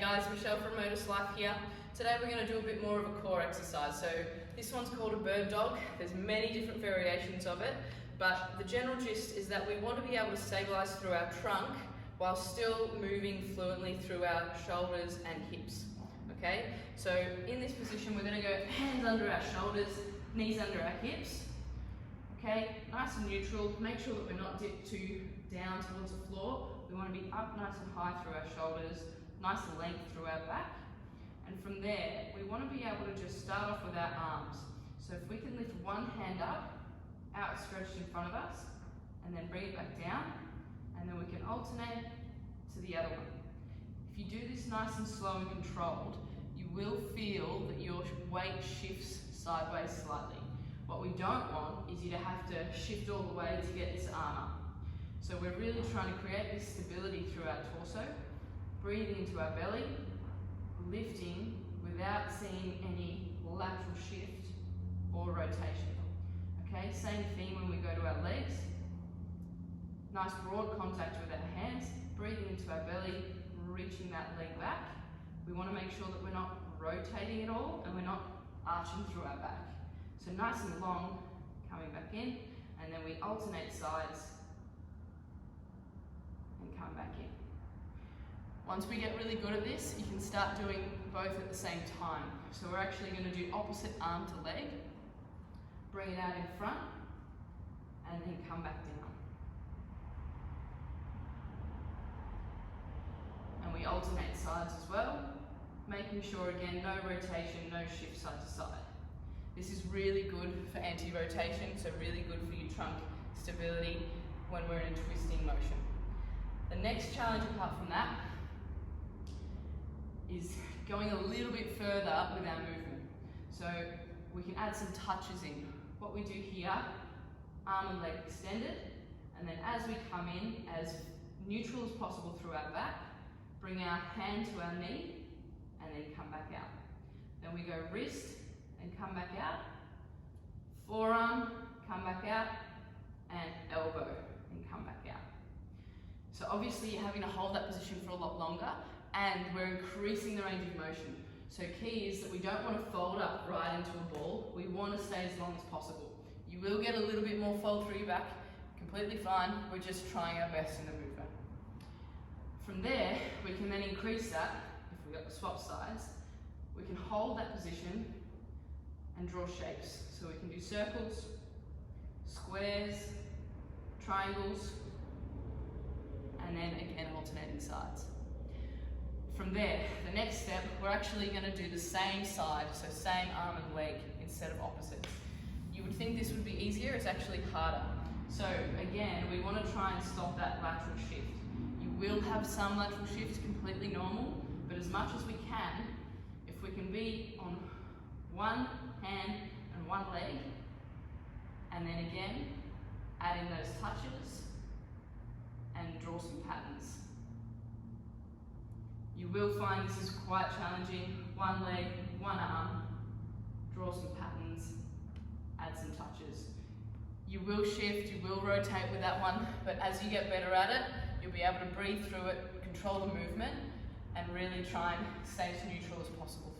guys, Michelle from Modus Life here. Today we're going to do a bit more of a core exercise. So this one's called a bird dog. There's many different variations of it, but the general gist is that we want to be able to stabilize through our trunk while still moving fluently through our shoulders and hips. Okay, so in this position we're going to go hands under our shoulders, knees under our hips. Okay, nice and neutral. Make sure that we're not dipped too down towards the floor. We want to be up nice and high through our shoulders, nice and length through our back. And from there, we want to be able to just start off with our arms. So if we can lift one hand up, outstretched in front of us, and then bring it back down, and then we can alternate to the other one. If you do this nice and slow and controlled, you will feel that your weight shifts sideways slightly. What we don't want is you to have to shift all the way to get this arm up. So we're really trying to create this stability through our torso, breathing into our belly, lifting without seeing any lateral shift or rotation. Okay, same thing when we go to our legs. Nice broad contact with our hands, breathing into our belly, reaching that leg back. We want to make sure that we're not rotating at all and we're not arching through our back. So nice and long, coming back in, and then we alternate sides and come back in. Once we get really good at this, you can start doing both at the same time. So we're actually going to do opposite arm to leg, bring it out in front, and then come back down. And we alternate sides as well, making sure again, no rotation, no shift side to side. This is really good for anti-rotation, so really good for your trunk stability when we're in a twisting motion. The next challenge apart from that is going a little bit further with our movement. So we can add some touches in. What we do here, arm and leg extended, and then as we come in, as neutral as possible through our back, bring our hand to our knee, and then come back out. Then we go wrist, and come back out, forearm, come back out, and elbow, and come back out. So obviously you're having to hold that position for a lot longer, and we're increasing the range of motion. So key is that we don't want to fold up right into a ball. We want to stay as long as possible. You will get a little bit more fold through your back, completely fine. We're just trying our best in the movement. From there, we can then increase that, if we've got the swap sides, we can hold that position and draw shapes. So we can do circles, squares, triangles, and then again alternating sides. From there, the next step, we're actually going to do the same side, so same arm and leg instead of opposites. You would think this would be easier, it's actually harder. So again, we want to try and stop that lateral shift. You will have some lateral shifts, completely normal, but as much as we can, if we can be on one hand and one leg, and then again, add in those touches and draw some patterns. You will find this is quite challenging. One leg, one arm, draw some patterns, add some touches. You will shift, you will rotate with that one, but as you get better at it, you'll be able to breathe through it, control the movement, and really try and stay as neutral as possible